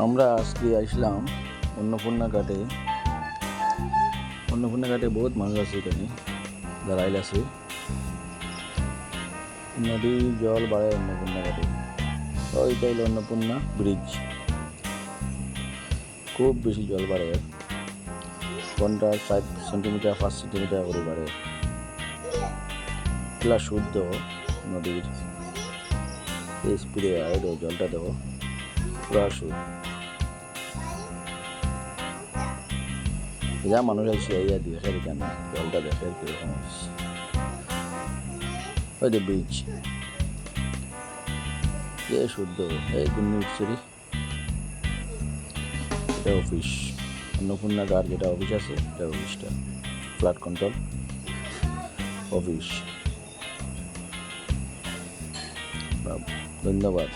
আমরা আজকে আসলাম অন্নপূর্ণা ঘাটে। অন্নপূর্ণা ঘাটে বহুত মানুষ আছে, এখানে যারা আইল আছে। নদীর জল বাড়ে অন্নপূর্ণা ঘাটে। ওইটা হলো অন্নপূর্ণা ব্রিজ। খুব বেশি জল বাড়ে, ঘন্টা 60 সেন্টিমিটার 5 সেন্টিমিটার করে বাড়ে। এগুলা শুদ্ধ নদীর স্পিডে আয় জলটা দেবো পুরা শুদ্ধ। যা মানুষ আসছে এই দেখে কেন জলটা দেখে কিরকম আসছে। ওই যে ব্রিজ যে শুদ্ধ এই গুন্নির এটা অফিস অন্নপূর্ণা ঘাট, যেটা অফিস আছে এটা অফিসটা ফ্লাড কন্ট্রোল অফিস। ধন্যবাদ।